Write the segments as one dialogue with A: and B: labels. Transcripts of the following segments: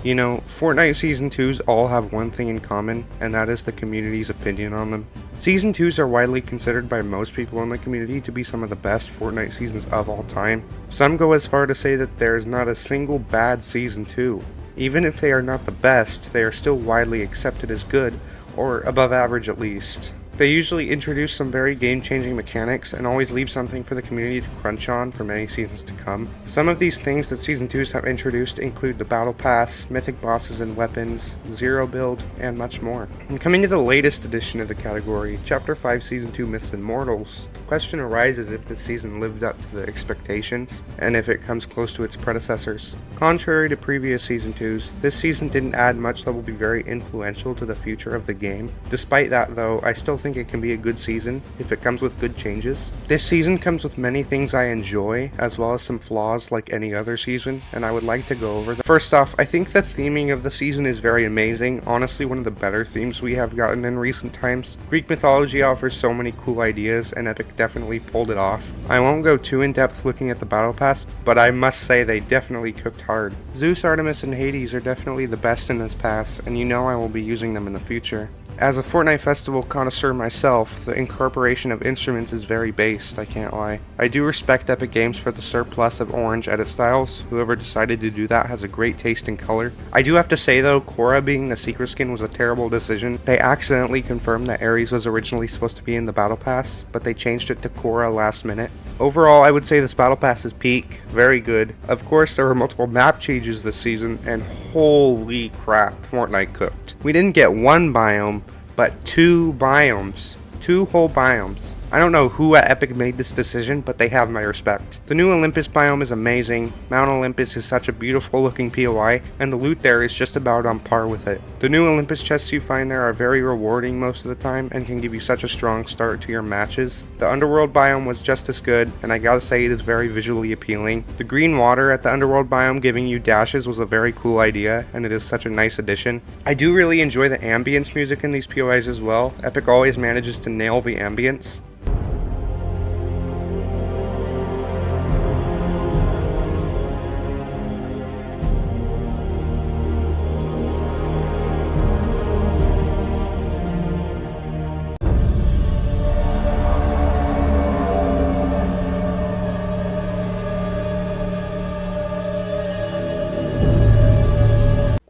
A: You know, Fortnite Season 2s all have one thing in common, and that is the community's opinion on them. Season 2s are widely considered by most people in the community to be some of the best Fortnite seasons of all time. Some go as far to say that there is not a single bad Season 2. Even if they are not the best, they are still widely accepted as good, or above average at least. They usually introduce some very game-changing mechanics and always leave something for the community to crunch on for many seasons to come. Some of these things that Season 2s have introduced include the Battle Pass, mythic bosses and weapons, Zero Build, and much more. And coming to the latest edition of the category, Chapter 5 Season 2 Myths and Mortals, the question arises if this season lived up to the expectations, and if it comes close to its predecessors. Contrary to previous Season 2s, this season didn't add much that will be very influential to the future of the game. Despite that though, I still think it can be a good season if it comes with good changes. This season comes with many things I enjoy, as well as some flaws like any other season, and I would like to go over them. First off, I think the theming of the season is very amazing, honestly one of the better themes we have gotten in recent times. Greek mythology offers so many cool ideas, and Epic definitely pulled it off. I won't go too in depth looking at the Battle Pass, but I must say they definitely cooked hard. Zeus, Artemis, and Hades are definitely the best in this pass, and you know I will be using them in the future. As a Fortnite Festival connoisseur myself, the incorporation of instruments is very based, I can't lie. I do respect Epic Games for the surplus of orange edit styles. Whoever decided to do that has a great taste in color. I do have to say though, Korra being the secret skin was a terrible decision. They accidentally confirmed that Ares was originally supposed to be in the Battle Pass, but they changed it to Korra last minute. Overall, I would say this Battle Pass is peak, very good. Of course, there were multiple map changes this season, and holy crap, Fortnite cooked. We didn't get one biome, but two biomes. Two whole biomes. I don't know who at Epic made this decision, but they have my respect. The new Olympus biome is amazing, Mount Olympus is such a beautiful looking POI, and the loot there is just about on par with it. The new Olympus chests you find there are very rewarding most of the time, and can give you such a strong start to your matches. The Underworld biome was just as good, and I gotta say it is very visually appealing. The green water at the Underworld biome giving you dashes was a very cool idea, and it is such a nice addition. I do really enjoy the ambience music in these POIs as well. Epic always manages to nail the ambience.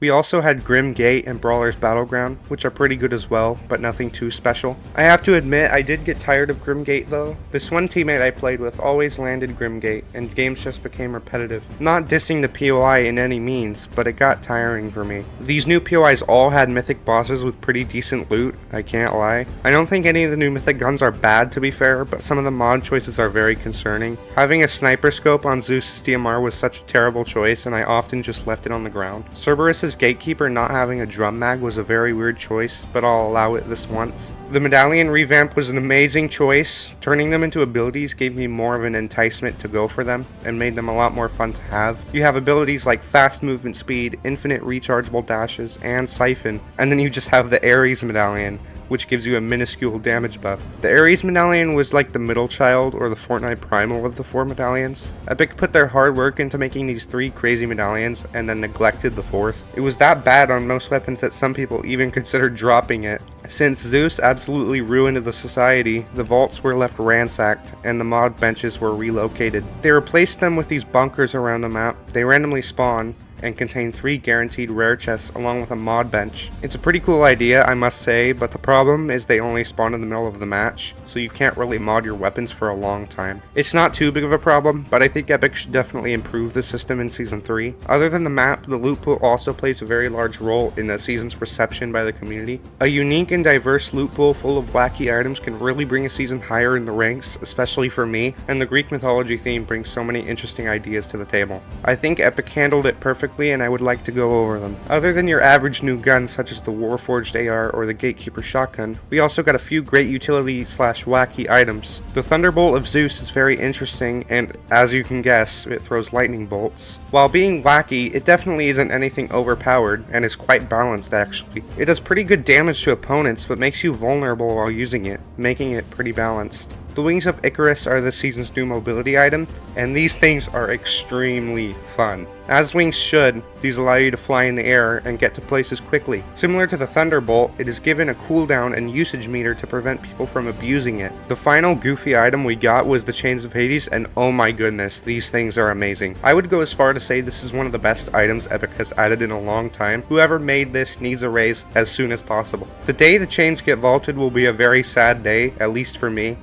A: We also had Grim Gate and Brawler's Battleground, which are pretty good as well, but nothing too special. I have to admit, I did get tired of Grim Gate though. This one teammate I played with always landed Grim Gate, and games just became repetitive. Not dissing the POI in any means, but it got tiring for me. These new POIs all had mythic bosses with pretty decent loot, I can't lie. I don't think any of the new mythic guns are bad to be fair, but some of the mod choices are very concerning. Having a sniper scope on Zeus's DMR was such a terrible choice, and I often just left it on the ground. Cerberus's Gatekeeper not having a drum mag was a very weird choice, but I'll allow it this once. The medallion revamp was an amazing choice. Turning them into abilities gave me more of an enticement to go for them, and made them a lot more fun to have. You have abilities like fast movement speed, infinite rechargeable dashes, and siphon, and then you just have the Ares medallion, which gives you a minuscule damage buff. The Ares medallion was like the middle child or the Fortnite primal of the 4 medallions. Epic put their hard work into making these 3 crazy medallions and then neglected the 4th. It was that bad on most weapons that some people even considered dropping it. Since Zeus absolutely ruined the society, the vaults were left ransacked and the mod benches were relocated. They replaced them with these bunkers around the map. They randomly spawn and contain 3 guaranteed rare chests along with a mod bench. It's a pretty cool idea, I must say, but the problem is they only spawn in the middle of the match, so you can't really mod your weapons for a long time. It's not too big of a problem, but I think Epic should definitely improve the system in Season 3. Other than the map, the loot pool also plays a very large role in the season's reception by the community. A unique and diverse loot pool full of wacky items can really bring a season higher in the ranks, especially for me, and the Greek mythology theme brings so many interesting ideas to the table. I think Epic handled it perfectly, and I would like to go over them. Other than your average new guns such as the Warforged AR or the Gatekeeper shotgun, we also got a few great utility slash wacky items. The Thunderbolt of Zeus is very interesting, and as you can guess, it throws lightning bolts. While being wacky, it definitely isn't anything overpowered, and is quite balanced actually. It does pretty good damage to opponents, but makes you vulnerable while using it, making it pretty balanced. The Wings of Icarus are this season's new mobility item, and these things are extremely fun. As wings should, these allow you to fly in the air and get to places quickly. Similar to the Thunderbolt, it is given a cooldown and usage meter to prevent people from abusing it. The final goofy item we got was the Chains of Hades, and oh my goodness, these things are amazing. I would go as far to say this is one of the best items Epic has added in a long time. Whoever made this needs a raise as soon as possible. The day the chains get vaulted will be a very sad day, at least for me.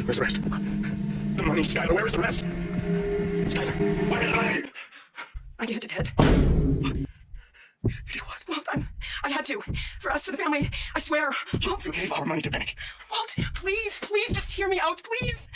B: Where's the rest? The money, Skylar, where is the rest? Skylar, where is the money?
C: I gave it to Ted.
B: You did what?
C: Walt, I had to. For us, for the family, I swear. Walt,
B: You gave our money to Bennick.
C: Walt, please just hear me out, please.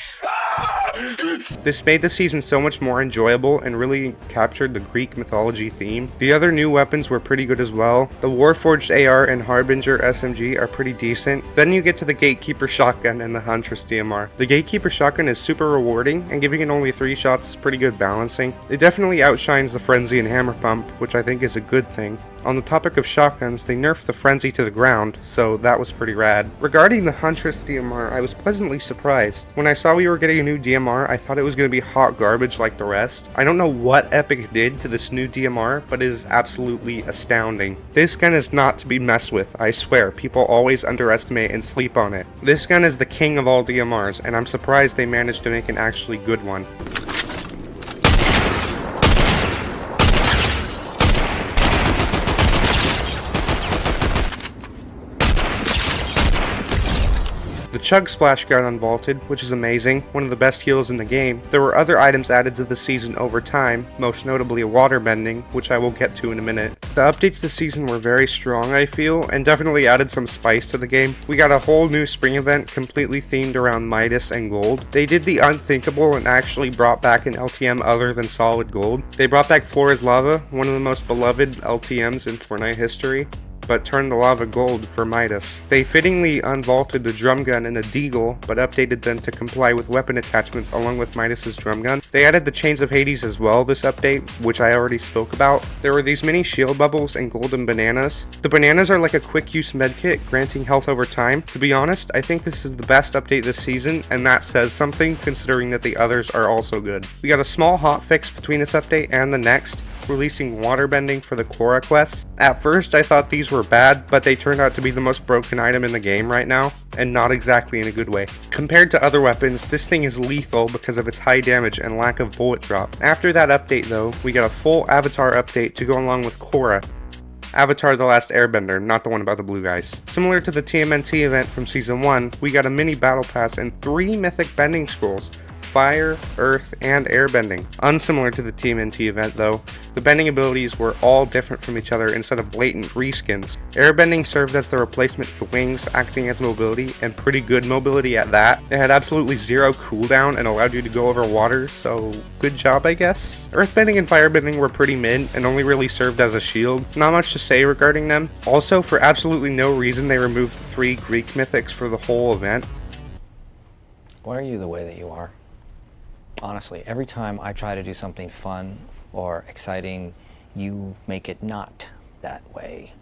A: This made the season so much more enjoyable and really captured the Greek mythology theme. The other new weapons were pretty good as well. The Warforged AR and Harbinger SMG are pretty decent. Then you get to the Gatekeeper Shotgun and the Huntress DMR. The Gatekeeper Shotgun is super rewarding, and giving it only 3 shots is pretty good balancing. It definitely outshines the Frenzy and Hammer Pump, which I think is a good thing. On the topic of shotguns, they nerfed the Frenzy to the ground, so that was pretty rad. Regarding the Huntress DMR, I was pleasantly surprised. When I saw we were getting a new DMR, I thought it was going to be hot garbage like the rest. I don't know what Epic did to this new DMR, but it is absolutely astounding. This gun is not to be messed with, I swear. People always underestimate and sleep on it. This gun is the king of all DMRs, and I'm surprised they managed to make an actually good one. The Chug Splash gun unvaulted, which is amazing, one of the best heals in the game. There were other items added to the season over time, most notably a water bending, which I will get to in a minute. The updates this season were very strong, I feel, and definitely added some spice to the game. We got a whole new spring event completely themed around Midas and gold. They did the unthinkable and actually brought back an LTM other than solid gold. They brought back Floor is Lava, one of the most beloved LTMs in Fortnite history, but turned the lava gold for Midas. They fittingly unvaulted the drum gun and the deagle, but updated them to comply with weapon attachments along with Midas's drum gun. They added the Chains of Hades as well this update, which I already spoke about. There were these mini shield bubbles and golden bananas. The bananas are like a quick use medkit, granting health over time. To be honest, I think this is the best update this season, and that says something considering that the others are also good. We got a small hotfix between this update and the next, releasing water bending for the Korra quests. At first I thought these were bad, but they turned out to be the most broken item in the game right now, and not exactly in a good way. Compared to other weapons, this thing is lethal because of its high damage and lack of bullet drop. After that update though, we got a full Avatar update to go along with Korra. Avatar the Last Airbender, not the one about the blue guys. Similar to the TMNT event from Season 1, we got a mini battle pass and 3 mythic bending scrolls. Fire, earth, and airbending. Unsimilar to the TMNT event though, the bending abilities were all different from each other instead of blatant reskins. Airbending served as the replacement for wings, acting as mobility, and pretty good mobility at that. It had absolutely 0 cooldown and allowed you to go over water, so good job I guess. Earthbending and firebending were pretty mid and only really served as a shield. Not much to say regarding them. Also, for absolutely no reason they removed the 3 Greek mythics for the whole event.
D: Why are you the way that you are? Honestly, every time I try to do something fun or exciting, you make it not that way.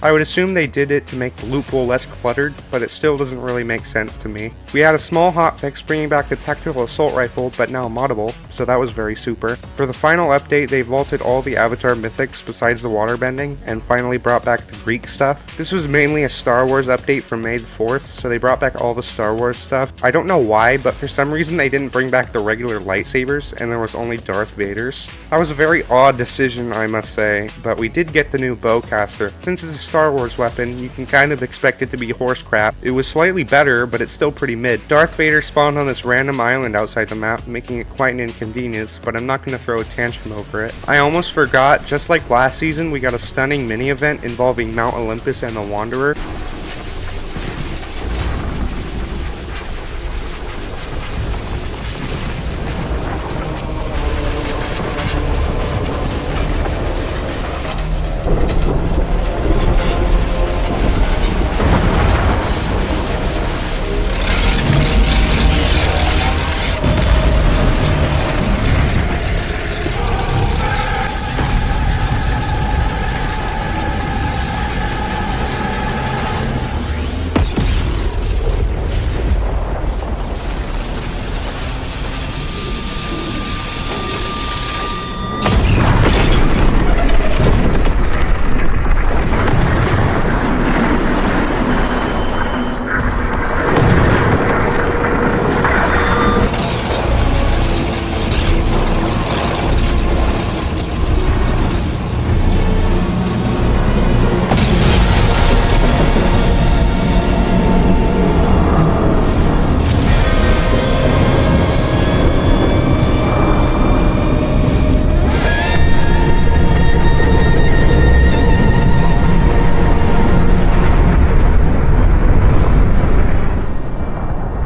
A: I would assume they did it to make the loot pool less cluttered, but it still doesn't really make sense to me. We had a small hotfix bringing back the tactical assault rifle, but now moddable, so that was very super. For the final update, they vaulted all the Avatar mythics besides the waterbending, and finally brought back the Greek stuff. This was mainly a Star Wars update from May the 4th, so they brought back all the Star Wars stuff. I don't know why, but for some reason they didn't bring back the regular lightsabers, and there was only Darth Vader's. That was a very odd decision, I must say, but we did get the new bowcaster. Since it's a Star Wars weapon, you can kind of expect it to be horse crap. It was slightly better, but it's still pretty mid. Darth Vader spawned on this random island outside the map, making it quite an inconvenience, but I'm not going to throw a tantrum over it. I almost forgot, just like last season, we got a stunning mini event involving Mount Olympus and the Wanderer.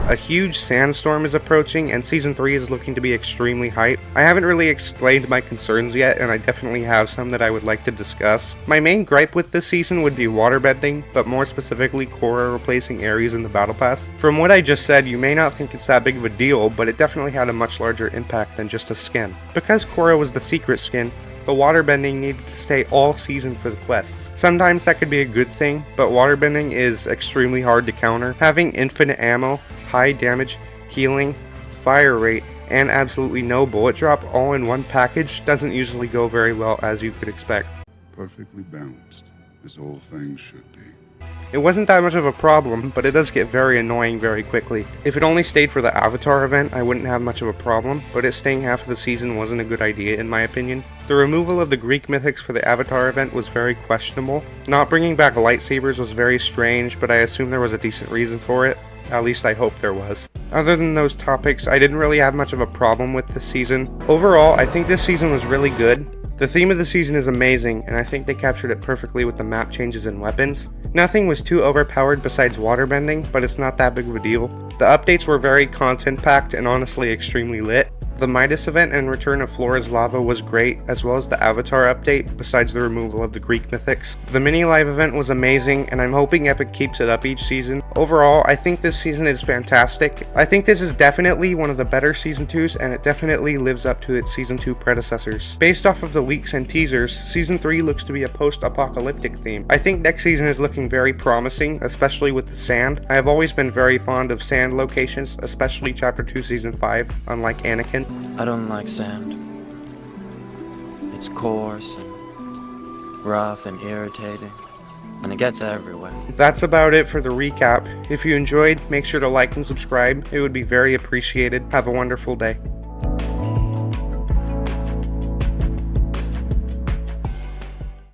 A: A huge sandstorm is approaching, and Season 3 is looking to be extremely hype. I haven't really explained my concerns yet, and I definitely have some that I would like to discuss. My main gripe with this season would be waterbending, but more specifically Korra replacing Ares in the Battle Pass. From what I just said, you may not think it's that big of a deal, but it definitely had a much larger impact than just a skin. Because Korra was the secret skin, the waterbending needed to stay all season for the quests. Sometimes that could be a good thing, but waterbending is extremely hard to counter. Having infinite ammo, high damage, healing, fire rate, and absolutely no bullet drop all in one package doesn't usually go very well, as you could expect.
E: Perfectly balanced, as all things should be.
A: It wasn't that much of a problem, but it does get very annoying very quickly. If it only stayed for the Avatar event, I wouldn't have much of a problem, but it staying half of the season wasn't a good idea in my opinion. The removal of the Greek mythics for the Avatar event was very questionable. Not bringing back lightsabers was very strange, but I assume there was a decent reason for it. At least I hope there was. Other than those topics, I didn't really have much of a problem with this season. Overall, I think this season was really good. The theme of the season is amazing, and I think they captured it perfectly with the map changes and weapons. Nothing was too overpowered besides waterbending, but it's not that big of a deal. The updates were very content-packed and honestly extremely lit. The Midas event and return of Flora's lava was great, as well as the Avatar update, besides the removal of the Greek mythics. The mini live event was amazing, and I'm hoping Epic keeps it up each season. Overall, I think this season is fantastic. I think this is definitely one of the better Season 2s, and it definitely lives up to its Season 2 predecessors. Based off of the leaks and teasers, Season 3 looks to be a post-apocalyptic theme. I think next season is looking very promising, especially with the sand. I have always been very fond of sand locations, especially Chapter 2 Season 5, unlike Anakin.
F: I don't like sand. It's coarse and rough and irritating, and it gets everywhere.
A: That's about it for the recap. If you enjoyed, make sure to like and subscribe. It would be very appreciated. Have a wonderful day.